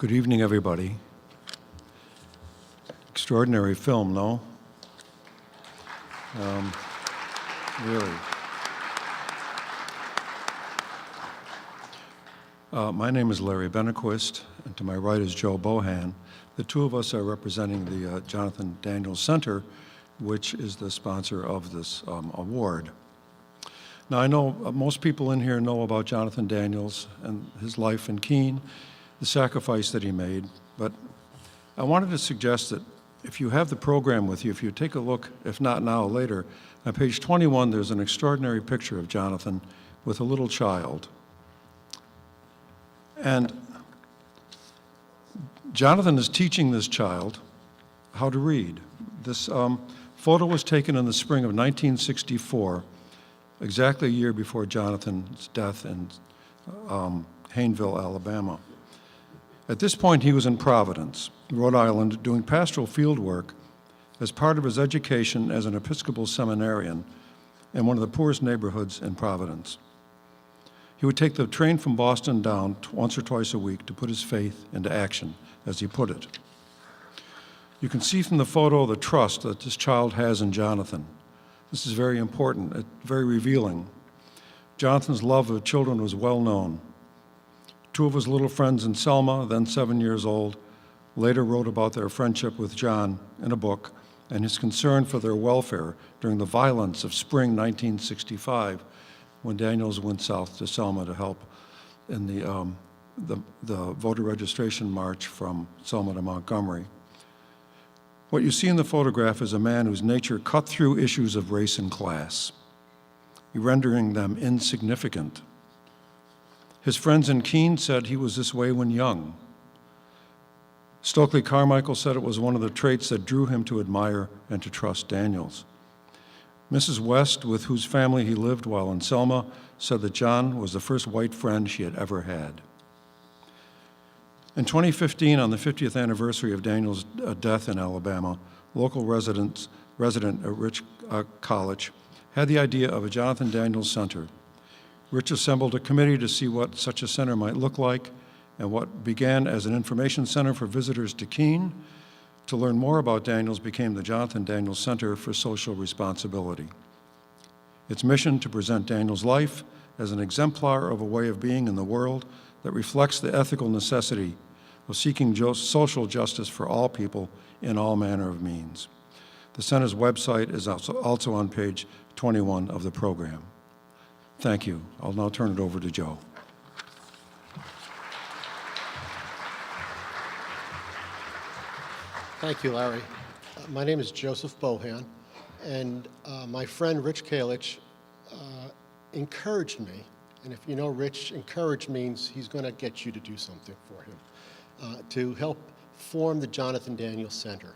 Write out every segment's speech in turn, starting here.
Good evening, everybody. Extraordinary film, no? Really. My name is Larry Bennett, and to my right is Joe Bohan. The two of us are representing the Jonathan Daniels Center, which is the sponsor of this award. Now, I know most people in here know about Jonathan Daniels and his life in Keene, the sacrifice that he made, but I wanted to suggest that if you have the program with you, if you take a look, if not now, later, on page 21, there's an extraordinary picture of Jonathan with a little child. And Jonathan is teaching this child how to read. This photo was taken in the spring of 1964, exactly a year before Jonathan's death in Hayneville, Alabama. At this point, he was in Providence, Rhode Island, doing pastoral field work as part of his education as an Episcopal seminarian in one of the poorest neighborhoods in Providence. He would take the train from Boston down once or twice a week to put his faith into action, as he put it. You can see from the photo the trust that this child has in Jonathan. This is very important, very revealing. Jonathan's love of children was well known. Two of his little friends in Selma, then 7 years old, later wrote about their friendship with John in a book and his concern for their welfare during the violence of spring 1965, when Daniels went south to Selma to help in the voter registration march from Selma to Montgomery. What you see in the photograph is a man whose nature cut through issues of race and class, rendering them insignificant. His friends in Keene said he was this way when young. Stokely Carmichael said it was one of the traits that drew him to admire and to trust Daniels. Mrs. West, with whose family he lived while in Selma, said that John was the first white friend she had ever had. In 2015, on the 50th anniversary of Daniels' death in Alabama, local resident at Rich College had the idea of a Jonathan Daniels Center. Rich assembled a committee to see what such a center might look like, and what began as an information center for visitors to Keene to learn more about Daniels became the Jonathan Daniels Center for Social Responsibility. Its mission to present Daniels' life as an exemplar of a way of being in the world that reflects the ethical necessity of seeking social justice for all people in all manner of means. The center's website is also on page 21 of the program. Thank you. I'll now turn it over to Joe. Thank you, Larry. My name is Joseph Bohan, and my friend Rich Kalich encouraged me, and if you know Rich, encourage means he's going to get you to do something for him, to help form the Jonathan Daniels Center.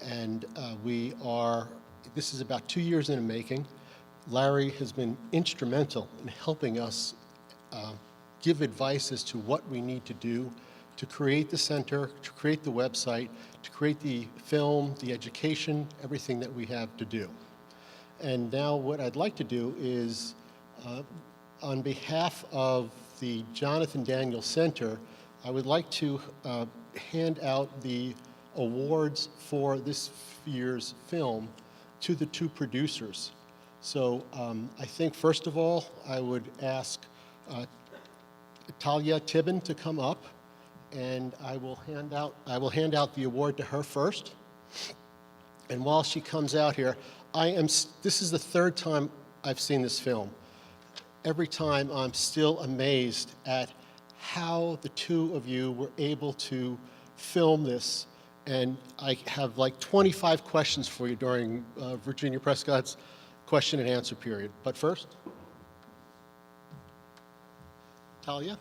And this is about 2 years in the making. Larry has been instrumental in helping us give advice as to what we need to do to create the center, to create the website, to create the film, the education, everything that we have to do. And now what I'd like to do is, on behalf of the Jonathan Daniels Center, I would like to hand out the awards for this year's film to the two producers. So I think, first of all, I would ask Tayla Tibbon to come up, and I will hand out the award to her first. And while she comes out here, this is the third time I've seen this film. Every time I'm still amazed at how the two of you were able to film this. And I have like 25 questions for you during Virginia Prescott's question and answer period. But first, Tayla.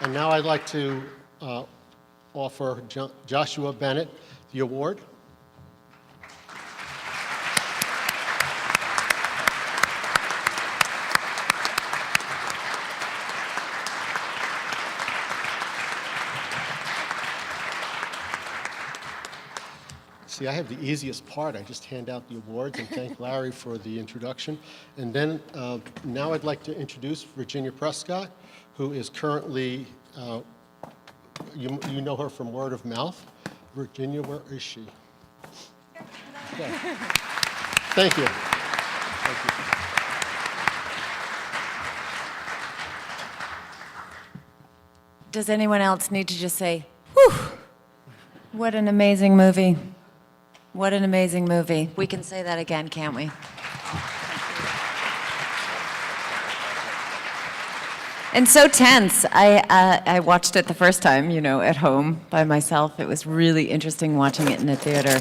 And now I'd like to offer Joshua Bennett the award. See, I have the easiest part. I just hand out the awards and thank Larry for the introduction. And then now I'd like to introduce Virginia Prescott, who is currently, you know her from word of mouth. Virginia, where is she? Okay. Thank you. Thank you. Does anyone else need to just say, whew, what an amazing movie. What an amazing movie. We can say that again, can't we? And so tense. I watched it the first time, you know, at home by myself. It was really interesting watching it in a theater.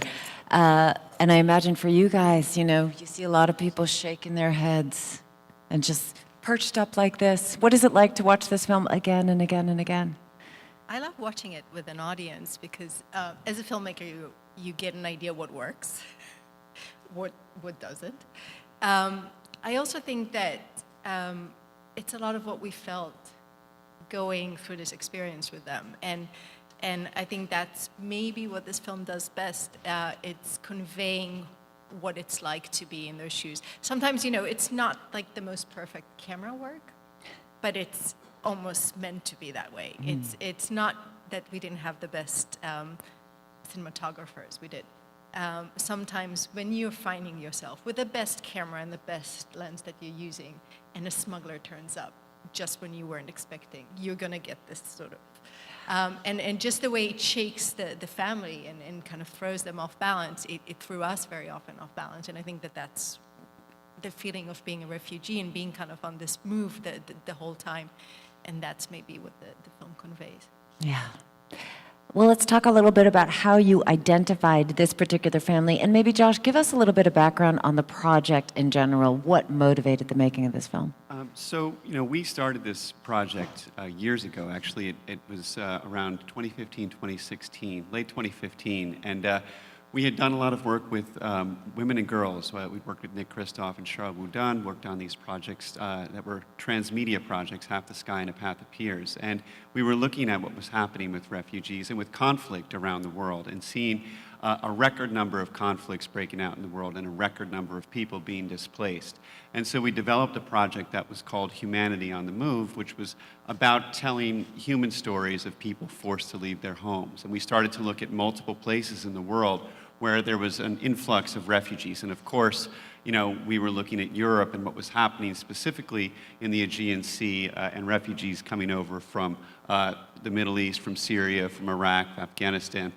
And I imagine for you guys, you know, you see a lot of people shaking their heads and just perched up like this. What is it like to watch this film again and again and again? I love watching it with an audience because as a filmmaker, you get an idea what works, what doesn't. I also think that it's a lot of what we felt going through this experience with them. And I think that's maybe what this film does best. It's conveying what it's like to be in those shoes. Sometimes, you know, it's not like the most perfect camera work, but it's almost meant to be that way. It's not that we didn't have the best cinematographers. We did. Sometimes when you're finding yourself with the best camera and the best lens that you're using, and a smuggler turns up just when you weren't expecting, you're gonna get this sort of, and just the way it shakes the family and kind of throws them off balance, it threw us very often off balance. And I think that that's the feeling of being a refugee and being kind of on this move the whole time. And that's maybe what the film conveys. Yeah. Well, let's talk a little bit about how you identified this particular family. And maybe, Josh, give us a little bit of background on the project in general. What motivated the making of this film? So, you know, we started this project years ago. Actually, it was around 2015, 2016, late 2015. And we had done a lot of work with women and girls. We worked with Nick Kristoff and Charles Boudin, worked on these projects that were transmedia projects, Half the Sky and A Path Appears. And we were looking at what was happening with refugees and with conflict around the world and seeing a record number of conflicts breaking out in the world and a record number of people being displaced. And so we developed a project that was called Humanity on the Move, which was about telling human stories of people forced to leave their homes. And we started to look at multiple places in the world where there was an influx of refugees. And of course, you know, we were looking at Europe and what was happening specifically in the Aegean Sea and refugees coming over from the Middle East, from Syria, from Iraq, Afghanistan,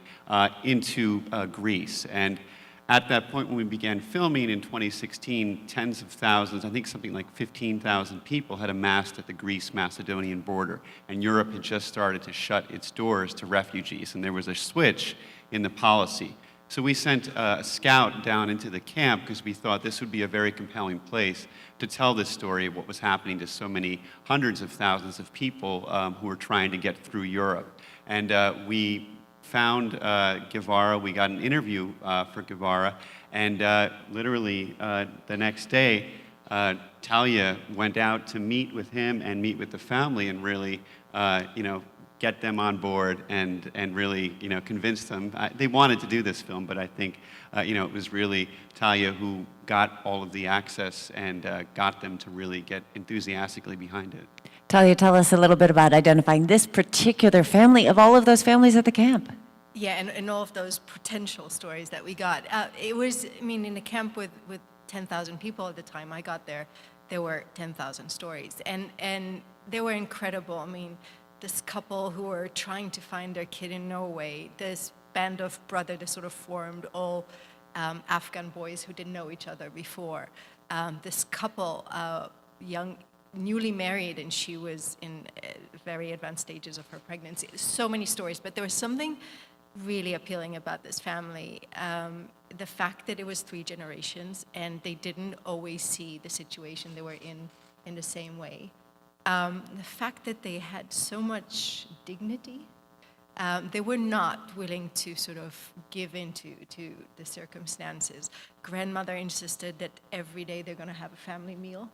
into Greece. And at that point when we began filming in 2016, tens of thousands, I think something like 15,000 people had amassed at the Greece-Macedonian border. And Europe had just started to shut its doors to refugees. And there was a switch in the policy. So we sent a scout down into the camp because we thought this would be a very compelling place to tell this story of what was happening to so many hundreds of thousands of people who were trying to get through Europe. And we found Guevara. We got an interview for Guevara. And literally the next day, Tayla went out to meet with him and meet with the family and really, you know, get them on board and really, you know, convince them. They wanted to do this film, but I think, you know, it was really Tayla who got all of the access and got them to really get enthusiastically behind it. Tayla, tell us a little bit about identifying this particular family of all of those families at the camp. Yeah, and all of those potential stories that we got. It was, I mean, in a camp with 10,000 people at the time I got there, there were 10,000 stories. And they were incredible. I mean, this couple who were trying to find their kid in Norway, this band of brothers that sort of formed, all Afghan boys who didn't know each other before. This couple, young, newly married, and she was in very advanced stages of her pregnancy. So many stories, but there was something really appealing about this family. The fact that it was 3 generations and they didn't always see the situation they were in the same way. The fact that they had so much dignity, they were not willing to sort of give in to the circumstances. Grandmother insisted that every day they're going to have a family meal.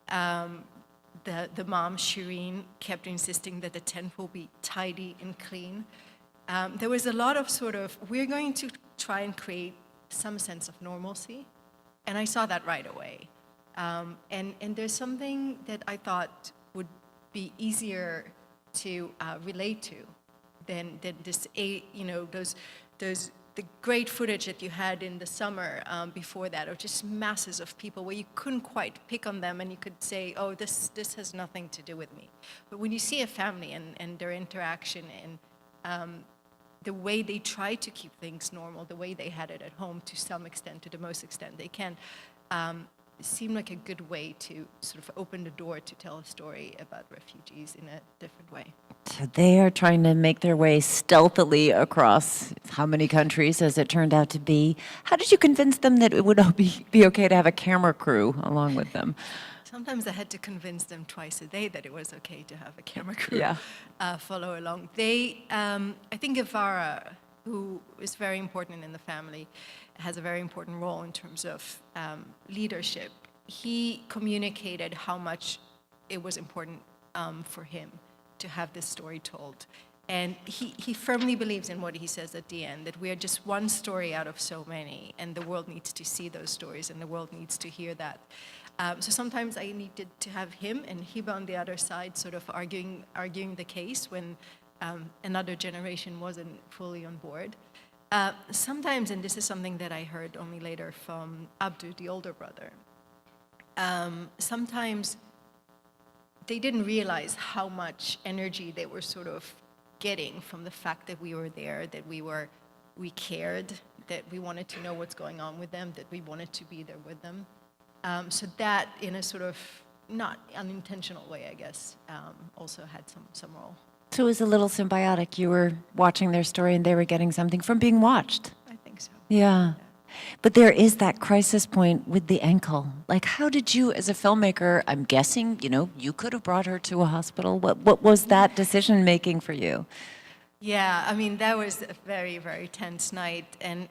The mom, Shireen, kept insisting that the tent will be tidy and clean. there was a lot of sort of, we're going to try and create some sense of normalcy. And I saw that right away. And there's something that I thought would be easier to relate to than this, the great footage that you had in the summer before that, of just masses of people where you couldn't quite pick on them and you could say, oh, this has nothing to do with me. But when you see a family and their interaction and the way they try to keep things normal, the way they had it at home to some extent, to the most extent they can, seemed like a good way to sort of open the door to tell a story about refugees in a different way. So they are trying to make their way stealthily across how many countries, as it turned out to be. How did you convince them that it would be okay to have a camera crew along with them? Sometimes I had to convince them twice a day that it was okay to have a camera crew Yeah. follow along. I think Ivara, who is very important in the family, has a very important role in terms of leadership. He communicated how much it was important for him to have this story told. And he firmly believes in what he says at the end, that we are just one story out of so many, and the world needs to see those stories, and the world needs to hear that. So sometimes I needed to have him and Hiba on the other side sort of arguing the case when another generation wasn't fully on board. Sometimes, and this is something that I heard only later from Abdu, the older brother, sometimes they didn't realize how much energy they were sort of getting from the fact that we were there, that we cared, that we wanted to know what's going on with them, that we wanted to be there with them. So that, in a sort of not unintentional way, I guess, also had some role. So it was a little symbiotic. You were watching their story and they were getting something from being watched. I think so. Yeah. But there is that crisis point with the ankle. Like, how did you, as a filmmaker, I'm guessing, you could have brought her to a hospital. What was that decision making for you? Yeah, I mean, that was a very, very tense night. And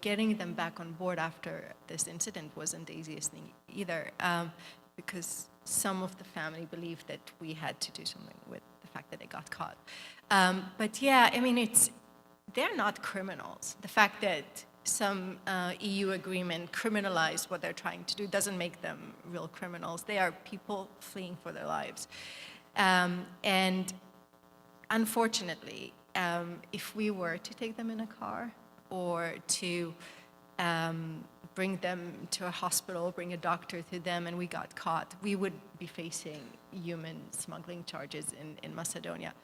getting them back on board after this incident wasn't the easiest thing either, because some of the family believed that we had to do something with the fact that they got caught. But yeah, I mean, they're not criminals. The fact that some EU agreement criminalized what they're trying to do doesn't make them real criminals. They are people fleeing for their lives. And unfortunately, if we were to take them in a car or to bring them to a hospital, bring a doctor to them, and we got caught, we would be facing human smuggling charges in Macedonia.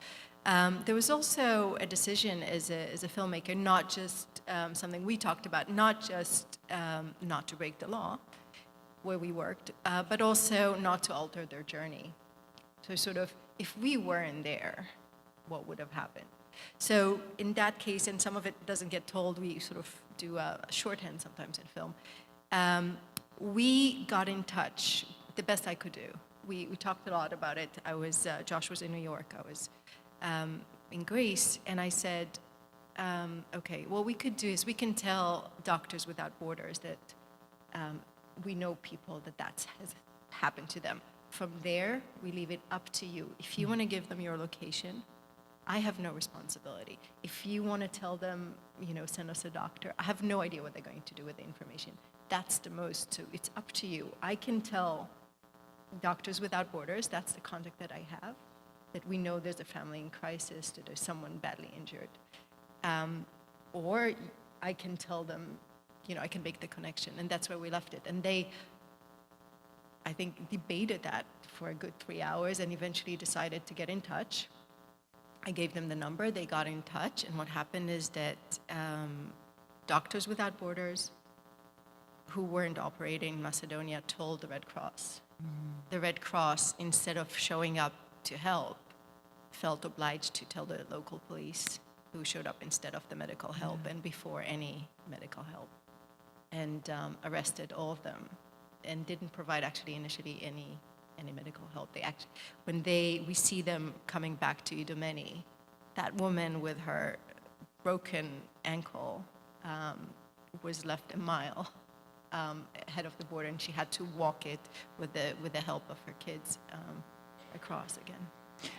There was also a decision as a filmmaker, not just something we talked about, not just not to break the law where we worked, but also not to alter their journey. So sort of, if we weren't there, what would have happened? So in that case, and some of it doesn't get told, we sort of do a shorthand sometimes in film. We got in touch the best I could do. We talked a lot about it. Josh was in New York. I was in Greece, and I said, okay, what we could do is we can tell Doctors Without Borders that we know people that has happened to them. From there, we leave it up to you. If you want to give them your location, I have no responsibility. If you want to tell them, send us a doctor, I have no idea what they're going to do with the information. That's the most, so it's up to you. I can tell Doctors Without Borders, that's the contact that I have, that we know there's a family in crisis, that there's someone badly injured. Or I can tell them, I can make the connection, and that's where we left it. And they, I think, debated that for a good 3 hours and eventually decided to get in touch. I gave them the number, they got in touch, and what happened is that Doctors Without Borders, who weren't operating in Macedonia, told the Red Cross. The Red Cross, instead of showing up to help, felt obliged to tell the local police, who showed up instead of the medical help and before any medical help, and arrested all of them, and didn't provide actually initially any medical help. When we see them coming back to Idomeni, that woman with her broken ankle was left a mile ahead of the border, and she had to walk it with the help of her kids across again.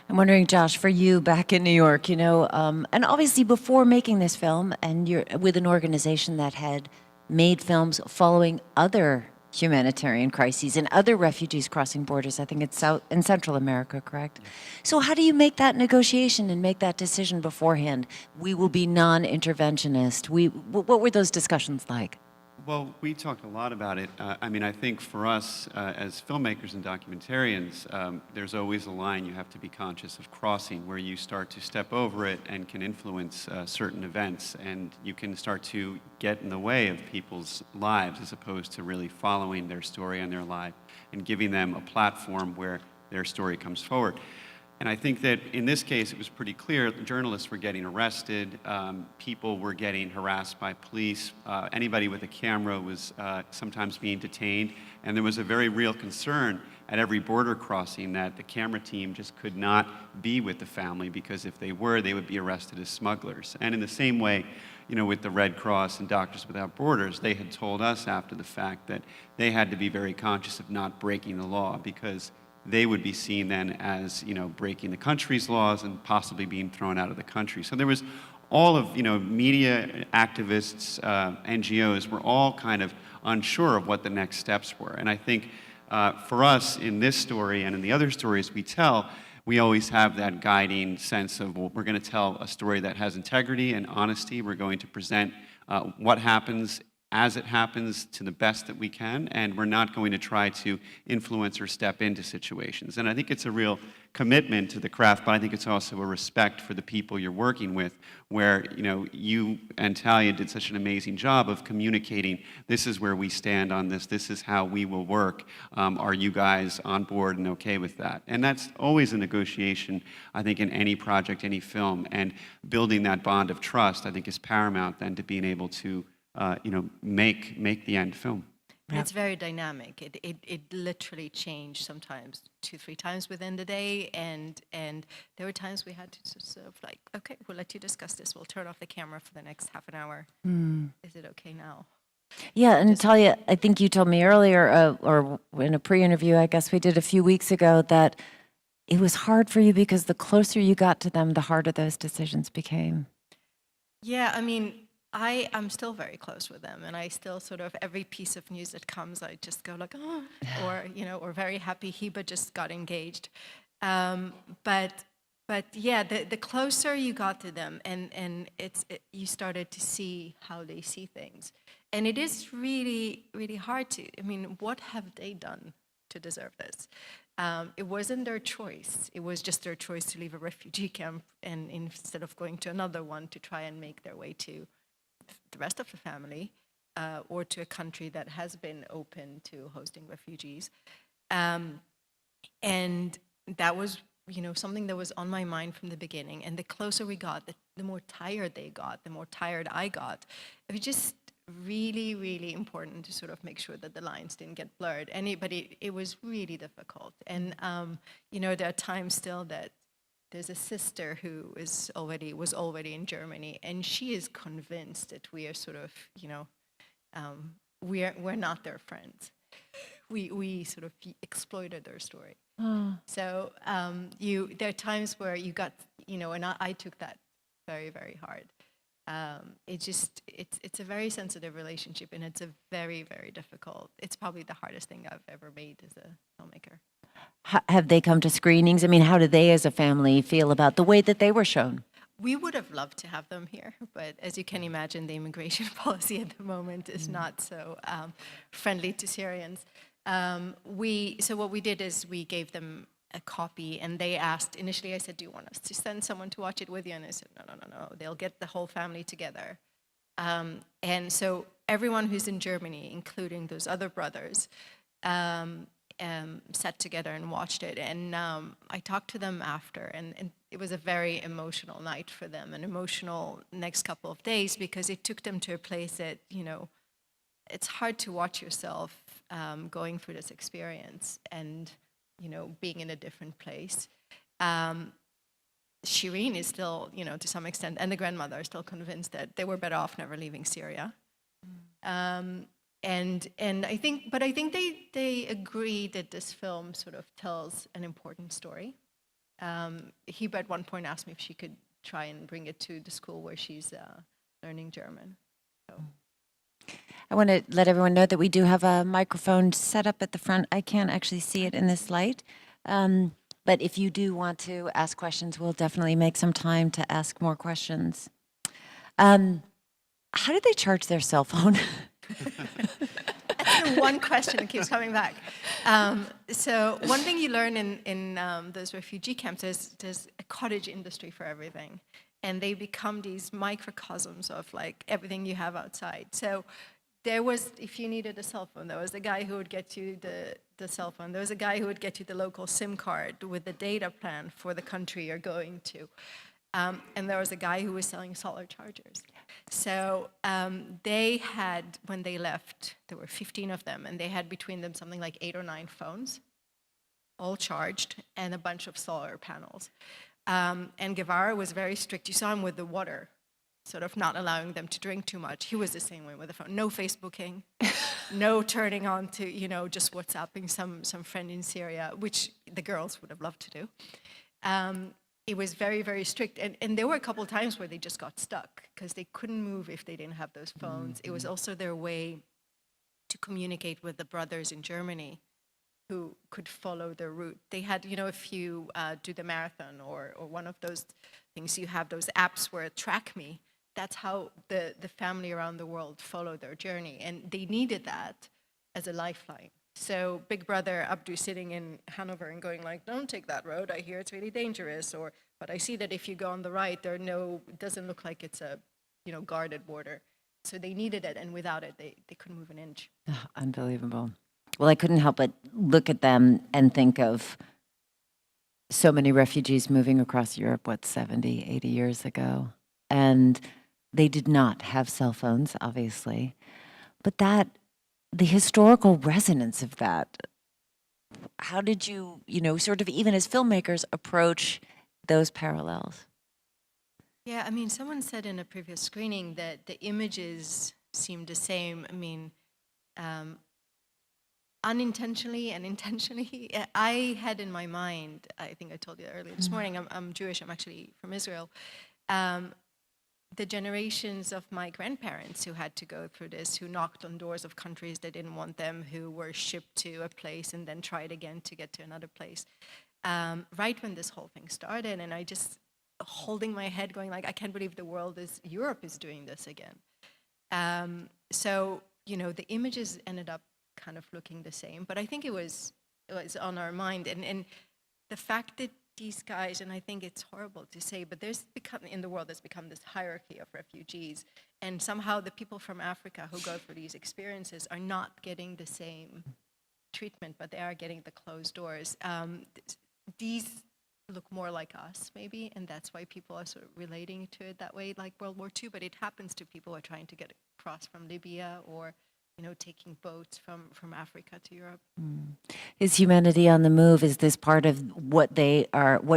I'm wondering, Josh, for you back in New York, and obviously before making this film, and you're with an organization that had made films following other humanitarian crises and other refugees crossing borders. I think it's South in Central America, correct? Yeah. So how do you make that negotiation and make that decision beforehand? We will be non-interventionist. What were those discussions like? Well, we talked a lot about it. I think for us as filmmakers and documentarians, there's always a line you have to be conscious of crossing where you start to step over it and can influence certain events, and you can start to get in the way of people's lives as opposed to really following their story and their life and giving them a platform where their story comes forward. And I think that in this case, it was pretty clear the journalists were getting arrested, people were getting harassed by police, anybody with a camera was sometimes being detained, and there was a very real concern at every border crossing that the camera team just could not be with the family because if they were, they would be arrested as smugglers. And in the same way, with the Red Cross and Doctors Without Borders, they had told us after the fact that they had to be very conscious of not breaking the law because they would be seen then as, breaking the country's laws and possibly being thrown out of the country. So there was all of, media activists, NGOs were all kind of unsure of what the next steps were. And I think for us in this story and in the other stories we tell, we always have that guiding sense of, well, we're going to tell a story that has integrity and honesty. We're going to present what happens as it happens to the best that we can, and we're not going to try to influence or step into situations. And I think it's a real commitment to the craft, but I think it's also a respect for the people you're working with, where you and Tayla did such an amazing job of communicating, this is where we stand on this, this is how we will work, are you guys on board and okay with that? And that's always a negotiation, I think, in any project, any film, and building that bond of trust, I think, is paramount then to being able to make the end film. And it's very dynamic. It literally changed sometimes 2-3 times within the day, and there were times we had to sort of like, okay, we'll let you discuss this. We'll turn off the camera for the next half an hour. Is it okay now? Yeah, and Tayla, I think you told me earlier, or in a pre-interview, I guess we did a few weeks ago, that it was hard for you because the closer you got to them, the harder those decisions became. Yeah, I'm still very close with them, and I still sort of, every piece of news that comes, I just go like, oh, or very happy Heba just got engaged. But yeah, the closer you got to them, and you started to see how they see things. And it is really, really hard to, what have they done to deserve this? It wasn't their choice. It was just their choice to leave a refugee camp and instead of going to another one to try and make their way to the rest of the family, or to a country that has been open to hosting refugees. And that was, something that was on my mind from the beginning. And the closer we got, the more tired they got, the more tired I got. It was just really, really important to sort of make sure that the lines didn't get blurred. But it was really difficult. And, there are times still that there's a sister who was already in Germany, and she is convinced that we are sort of, we're not their friends. We sort of exploited their story. Oh. So there are times where you got, and I took that very, very hard. It's a very sensitive relationship, and it's a very, very difficult. It's probably the hardest thing I've ever made as a filmmaker. Have they come to screenings? How do they as a family feel about the way that they were shown? We would have loved to have them here, but as you can imagine, the immigration policy at the moment is not so friendly to Syrians. So what we did is we gave them a copy, and they asked, initially I said, do you want us to send someone to watch it with you? And I said, no, they'll get the whole family together. And so everyone who's in Germany, including those other brothers, sat together and watched it. And I talked to them after, and it was a very emotional night for them, an emotional next couple of days, because it took them to a place that, it's hard to watch yourself going through this experience and, being in a different place. Shireen is still, to some extent, and the grandmother are still convinced that they were better off never leaving Syria. And I think they agree that this film sort of tells an important story. Heba at one point asked me if she could try and bring it to the school where she's learning German. So. I want to let everyone know that we do have a microphone set up at the front. I can't actually see it in this light. But if you do want to ask questions, we'll definitely make some time to ask more questions. How do they charge their cell phone? That's the one question that keeps coming back. So one thing you learn in those refugee camps is there's a cottage industry for everything. And they become these microcosms of like everything you have outside. So there was, if you needed a cell phone, there was a guy who would get you the cell phone. There was a guy who would get you the local SIM card with the data plan for the country you're going to. And there was a guy who was selling solar chargers. So they had, when they left, there were 15 of them, and they had between them something like 8 or 9 phones, all charged, and a bunch of solar panels. And Guevara was very strict. You saw him with the water, sort of not allowing them to drink too much. He was the same way with the phone. No Facebooking, no turning on to, just WhatsApping some friend in Syria, which the girls would have loved to do. It was very, very strict. And there were a couple of times where they just got stuck because they couldn't move if they didn't have those phones. It was also their way to communicate with the brothers in Germany who could follow their route. They had, if you do the marathon or one of those things, you have those apps where Track Me. That's how the family around the world follow their journey. And they needed that as a lifeline. So Big Brother Abdu sitting in Hanover and going like, don't take that road, I hear it's really dangerous. But I see that if you go on the right, it doesn't look like it's a guarded border. So they needed it, and without it, they couldn't move an inch. Oh, unbelievable. Well, I couldn't help but look at them and think of so many refugees moving across Europe, 70, 80 years ago. And they did not have cell phones, obviously. But the historical resonance of that, how did you, sort of even as filmmakers, approach those parallels? Yeah, I mean, someone said in a previous screening that the images seemed the same. I mean, unintentionally and intentionally, I had in my mind, I think I told you earlier this morning, I'm Jewish, I'm actually from Israel, the generations of my grandparents who had to go through this, who knocked on doors of countries that didn't want them, who were shipped to a place and then tried again to get to another place. Right when this whole thing started, and I just holding my head going like, I can't believe Europe is doing this again. So, the images ended up kind of looking the same, but I think it was on our mind. And the fact that these guys, and I think it's horrible to say, but there's become this hierarchy of refugees, and somehow the people from Africa who go through these experiences are not getting the same treatment, but they are getting the closed doors. These look more like us, maybe, and that's why people are sort of relating to it that way, like World War II, but it happens to people who are trying to get across from Libya or taking boats from Africa to Europe. Is Humanity on the Move, is this part of what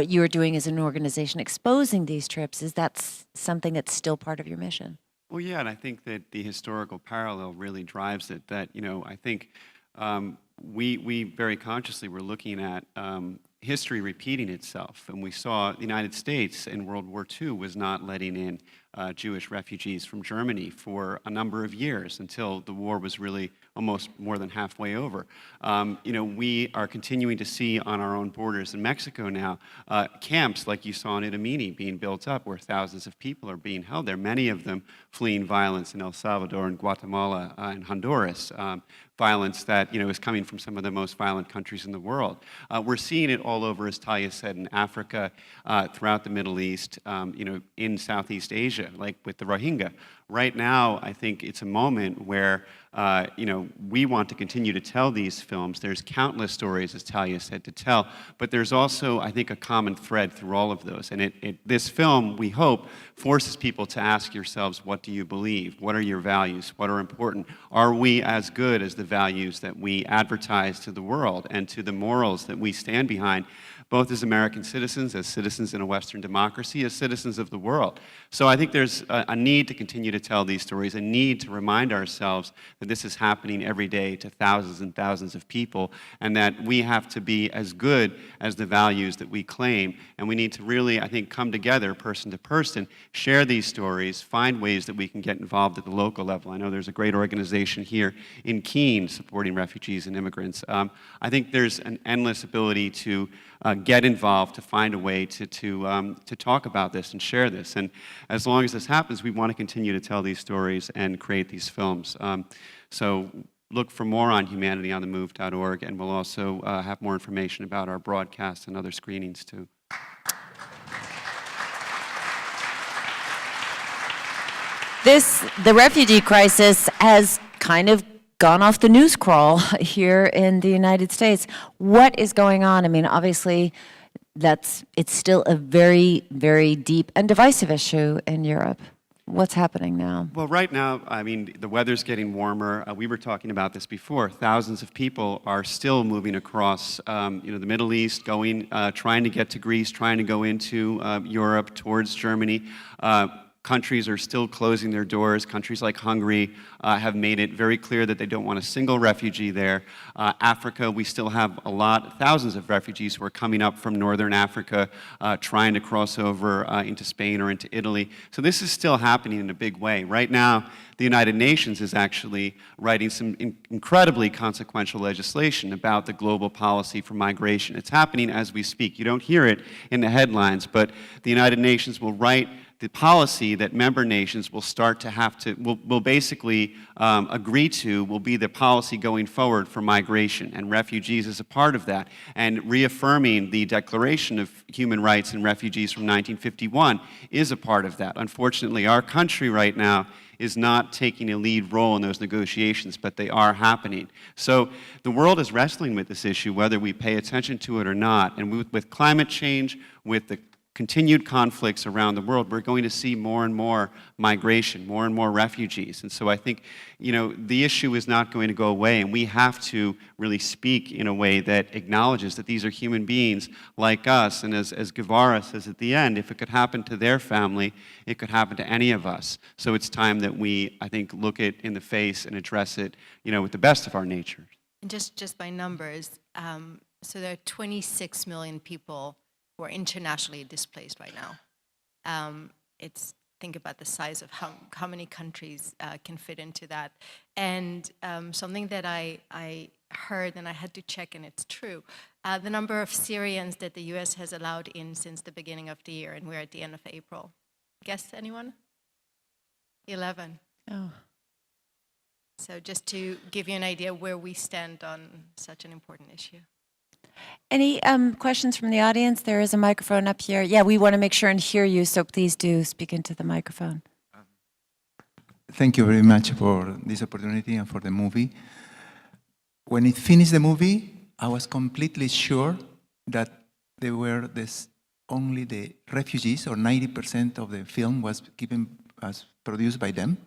you're doing as an organization, exposing these trips? Is that something that's still part of your mission? Well, yeah, and I think that the historical parallel really drives it. That, I think we very consciously were looking at history repeating itself. And we saw the United States in World War II was not letting in Jewish refugees from Germany for a number of years until the war was really almost more than halfway over. We are continuing to see on our own borders in Mexico now camps like you saw in Idomeni being built up where thousands of people are being held there, many of them fleeing violence in El Salvador and Guatemala and Honduras. Violence that is coming from some of the most violent countries in the world. We're seeing it all over, as Tayla said, in Africa, throughout the Middle East, in Southeast Asia, like with the Rohingya. Right now, I think it's a moment where we want to continue to tell these films. There's countless stories, as Tayla said, to tell, but there's also, I think, a common thread through all of those. And this film, we hope, forces people to ask yourselves, what do you believe? What are your values? What are important? Are we as good as the values that we advertise to the world and to the morals that we stand behind? both as American citizens, as citizens in a Western democracy, as citizens of the world. So I think there's a need to continue to tell these stories, a need to remind ourselves that this is happening every day to thousands and thousands of people, and that we have to be as good as the values that we claim. And we need to really, I think, come together person to person, share these stories, find ways that we can get involved at the local level. I know there's a great organization here in Keene supporting refugees and immigrants. I think there's an endless ability to get involved, to find a way to talk about this and share this. And as long as this happens, we want to continue to tell these stories and create these films. So look for more on humanityonthemove.org, and we'll also have more information about our broadcasts and other screenings too. The refugee crisis has kind of gone off the news crawl here in the United States. What is going on? I mean, obviously, it's still a very, very deep and divisive issue in Europe. What's happening now? Well, right now, I mean, the weather's getting warmer. We were talking about this before. Thousands of people are still moving across, the Middle East, trying to get to Greece, trying to go into Europe, towards Germany. Countries are still closing their doors. Countries like Hungary have made it very clear that they don't want a single refugee there. Africa, we still have thousands of refugees who are coming up from northern Africa, trying to cross over into Spain or into Italy. So this is still happening in a big way. Right now, the United Nations is actually writing some incredibly consequential legislation about the global policy for migration. It's happening as we speak. You don't hear it in the headlines, but the United Nations will write the policy that member nations will start to will basically agree to, will be the policy going forward for migration, and refugees is a part of that. And reaffirming the Declaration of Human Rights and Refugees from 1951 is a part of that. Unfortunately, our country right now is not taking a lead role in those negotiations, but they are happening. So the world is wrestling with this issue, whether we pay attention to it or not. And with climate change, with the continued conflicts around the world, we're going to see more and more migration, more and more refugees. And so I think, the issue is not going to go away, and we have to really speak in a way that acknowledges that these are human beings like us. And as Guevara says at the end, if it could happen to their family, it could happen to any of us. So it's time that we, I think, look it in the face and address it, with the best of our nature. And just by numbers, so there are 26 million people who are internationally displaced right now. Think about the size of how many countries can fit into that. And something that I heard, and I had to check, and it's true, the number of Syrians that the US has allowed in since the beginning of the year, and we're at the end of April. Guess anyone? 11. Oh. So just to give you an idea where we stand on such an important issue. Any questions from the audience? There is a microphone up here. Yeah, we want to make sure and hear you, so please do speak into the microphone. Thank you very much for this opportunity and for the movie. When it finished the movie, I was completely sure that they were only the refugees, or 90% of the film was produced by them.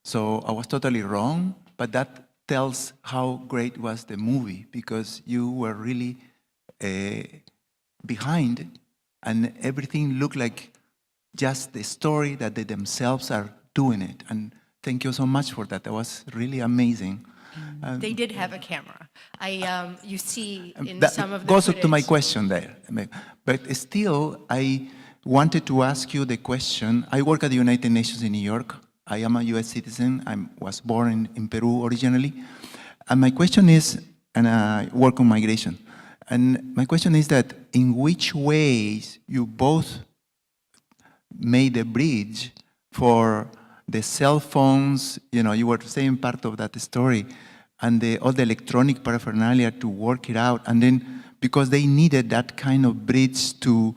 So I was totally wrong, but that tells how great was the movie, because you were really behind, and everything looked like just the story that they themselves are doing it. And thank you so much for that. That was really amazing. They did have a camera. You see in that some of the goes footage. to my question there. But still, I wanted to ask you the question. I work at the United Nations in New York. I am a US citizen. I was born in Peru originally. And my question is, and I work on migration. And my question is that in which ways you both made a bridge for the cell phones, you were saying part of that story, and all the electronic paraphernalia to work it out. And then because they needed that kind of bridge to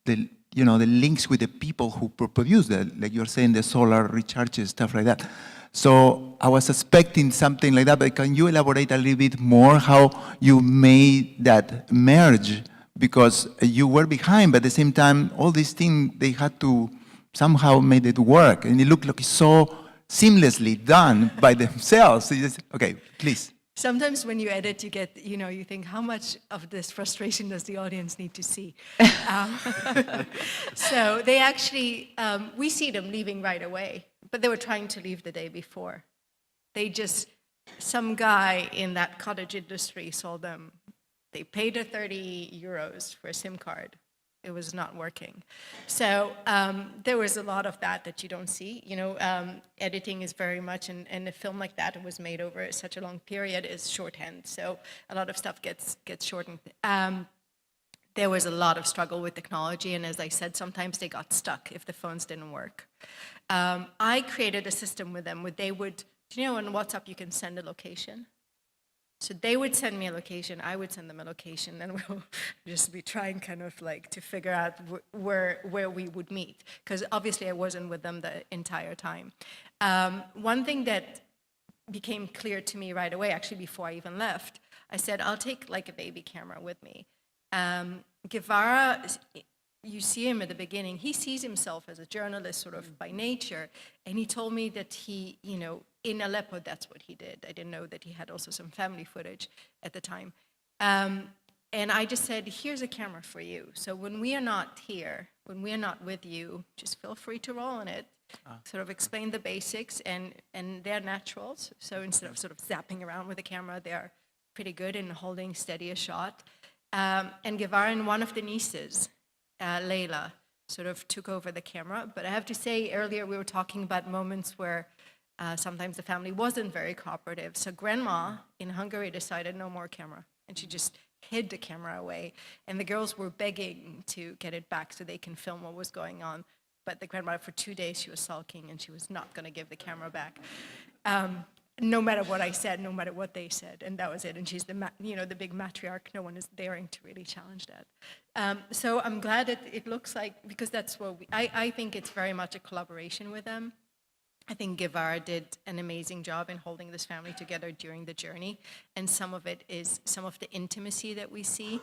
the links with the people who produce that, like you're saying, the solar recharges, stuff like that. So I was expecting something like that, but can you elaborate a little bit more how you made that merge? Because you were behind, but at the same time, all these things, they had to somehow make it work. And it looked like so seamlessly done by themselves. So okay, please. Sometimes when you edit, you get, you think, how much of this frustration does the audience need to see? So they actually, we see them leaving right away, but they were trying to leave the day before. Some guy in that cottage industry saw them. They paid her 30 euros for a SIM card. It was not working. So there was a lot of that you don't see. Editing is very much, and a film like that was made over such a long period is shorthand. So a lot of stuff gets shortened. There was a lot of struggle with technology, and as I said, sometimes they got stuck if the phones didn't work. I created a system with them where they would, on WhatsApp you can send a location? So they would send me a location, I would send them a location, and we'll just be trying kind of like to figure out where we would meet. Because obviously I wasn't with them the entire time. One thing that became clear to me right away, actually before I even left, I said, I'll take like a baby camera with me. Guevara, you see him at the beginning, he sees himself as a journalist sort of by nature, and he told me that he, in Aleppo, that's what he did. I didn't know that he had also some family footage at the time. And I just said, here's a camera for you. So when we are not here, when we are not with you, just feel free to roll on it, sort of explain the basics, and they're naturals. So instead of sort of zapping around with the camera, they're pretty good in holding steady a shot. And Guevara and one of the nieces, Layla, sort of took over the camera. But I have to say, earlier we were talking about moments where sometimes the family wasn't very cooperative. So grandma in Hungary decided no more camera, and she just hid the camera away. And the girls were begging to get it back so they can film what was going on. But the grandma, for 2 days, she was sulking, and she was not going to give the camera back. No matter what I said, no matter what they said, and that was it. And she's the big matriarch. No one is daring to really challenge that. So I'm glad that it looks like, because that's what I think it's very much a collaboration with them. I think Guevara did an amazing job in holding this family together during the journey, and some of it is some of the intimacy that we see.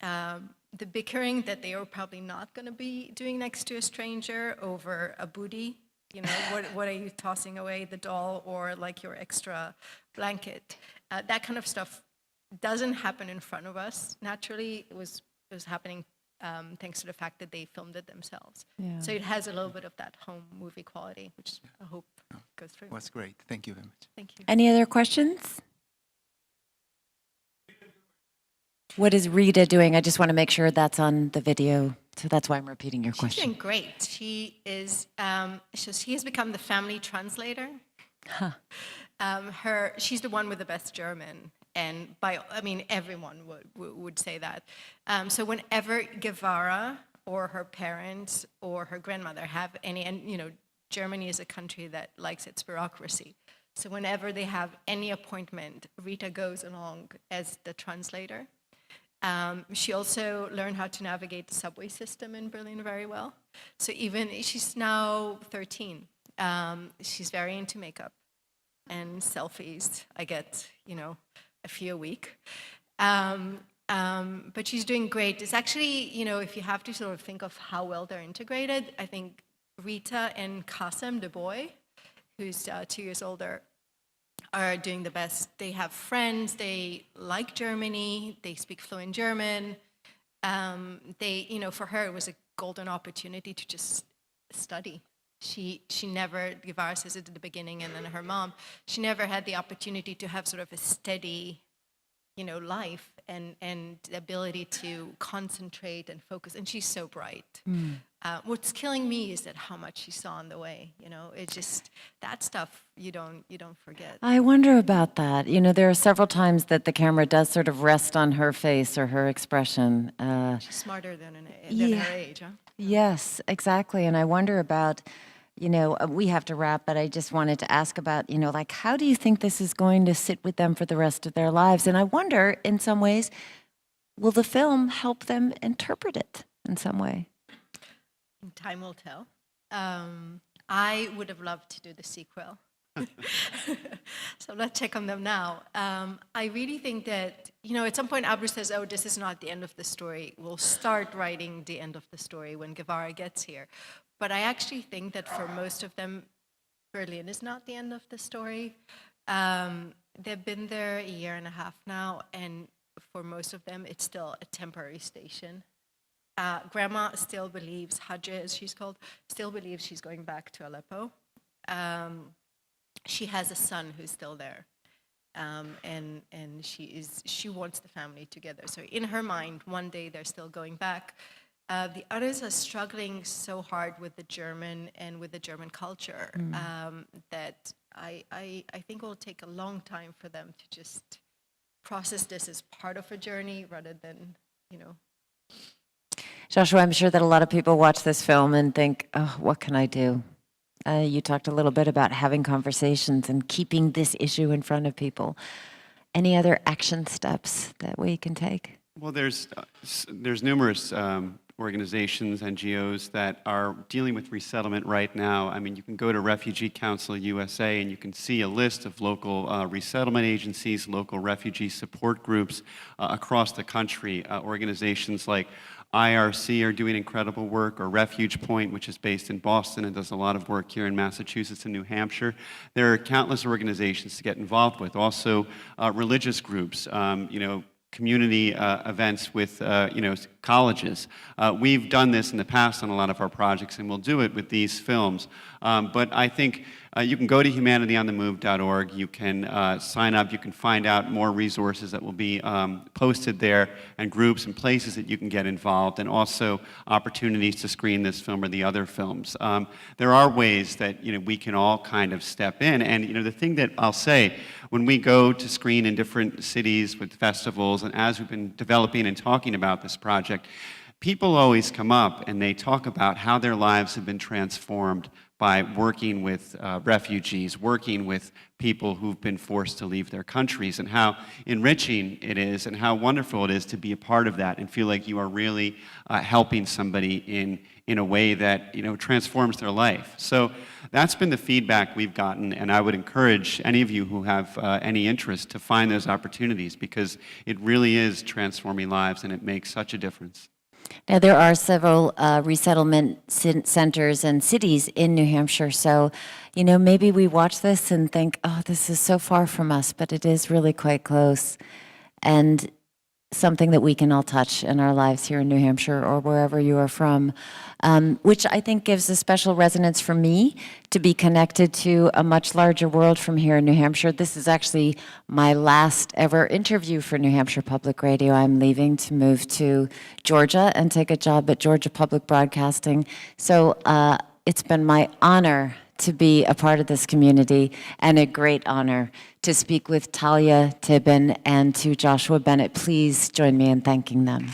The bickering that they are probably not going to be doing next to a stranger over a booty. What are you tossing away, the doll or like your extra blanket? That kind of stuff doesn't happen in front of us. Naturally, it was happening thanks to the fact that they filmed it themselves. Yeah. So it has a little bit of that home movie quality, which I hope goes through. Was great. Thank you very much. Thank you. Any other questions? What is Rita doing? I just want to make sure that's on the video. So that's why I'm repeating your She's question. doing great. She is. She has become the family translator. She's the one with the best German, and everyone would say that. So whenever Guevara or her parents or her grandmother have any, and Germany is a country that likes its bureaucracy. So whenever they have any appointment, Rita goes along as the translator. She also learned how to navigate the subway system in Berlin very well. So she's now 13. She's very into makeup and selfies. I get, a few a week. But she's doing great. It's actually, if you have to sort of think of how well they're integrated, I think Rita and Qasem, the boy, who's 2 years older, are doing the best. They have friends, they like Germany, they speak fluent German. For her, it was a golden opportunity to just study. She never, Guevara says it at the beginning, and then her mom, she never had the opportunity to have sort of a steady, life and the ability to concentrate and focus. And she's so bright. What's killing me is that how much she saw on the way. It's just that stuff you don't forget. I wonder about that. There are several times that the camera does sort of rest on her face or her expression. She's smarter than Yeah. her age, huh? Yes, exactly. And I wonder about, we have to wrap, but I just wanted to ask about, how do you think this is going to sit with them for the rest of their lives? And I wonder, in some ways, will the film help them interpret it in some way? Time will tell. I would have loved to do the sequel. So let's check on them now. I really think that, at some point Abru says, oh, this is not the end of the story. We'll start writing the end of the story when Guevara gets here. But I actually think that for most of them, Berlin is not the end of the story. they've been there a year and a half now, and for most of them, it's still a temporary station. Grandma still believes, Hadja as she's called, still believes she's going back to Aleppo. She has a son who's still there, and she wants the family together. So in her mind, one day they're still going back. The others are struggling so hard with the German and with the German culture that I think it will take a long time for them to just process this as part of a journey rather than, Joshua, I'm sure that a lot of people watch this film and think, oh, what can I do? You talked a little bit about having conversations and keeping this issue in front of people. Any other action steps that we can take? Well, there's numerous organizations, NGOs that are dealing with resettlement right now. I mean, you can go to Refugee Council USA and you can see a list of local resettlement agencies, local refugee support groups across the country. Organizations like IRC are doing incredible work, or Refuge Point, which is based in Boston and does a lot of work here in Massachusetts and New Hampshire. There are countless organizations to get involved with. Also, religious groups, community events with, colleges. We've done this in the past on a lot of our projects, and we'll do it with these films. But I think you can go to humanityonthemove.org, you can sign up, you can find out more resources that will be posted there, and groups and places that you can get involved, and also opportunities to screen this film or the other films. There are ways that we can all kind of step in, and the thing that I'll say, when we go to screen in different cities with festivals, and as we've been developing and talking about this project, people always come up and they talk about how their lives have been transformed by working with refugees, working with people who've been forced to leave their countries, and how enriching it is and how wonderful it is to be a part of that and feel like you are really helping somebody in a way that transforms their life. So that's been the feedback we've gotten, and I would encourage any of you who have any interest to find those opportunities, because it really is transforming lives and it makes such a difference. Now, there are several resettlement centers and cities in New Hampshire, so, maybe we watch this and think, oh, this is so far from us, but it is really quite close, and something that we can all touch in our lives here in New Hampshire or wherever you are from, which I think gives a special resonance for me to be connected to a much larger world from here in New Hampshire. This is actually my last ever interview for New Hampshire Public Radio. I'm leaving to move to Georgia and take a job at Georgia Public Broadcasting. So it's been my honor to be a part of this community, and a great honor to speak with Tayla, Tibbon, and to Joshua Bennett. Please join me in thanking them.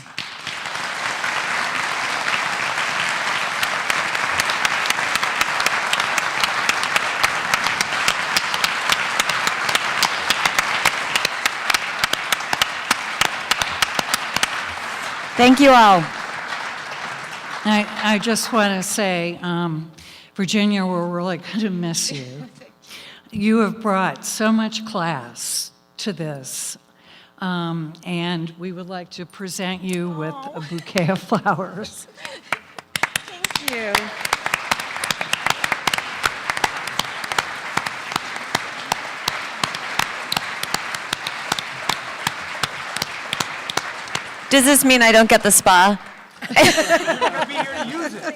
Thank you all. I just want to say, Virginia, we're really going to miss you. You have brought so much class to this, and we would like to present you with a bouquet of flowers. Thank you. Does this mean I don't get the spa? You're going to be here to use it.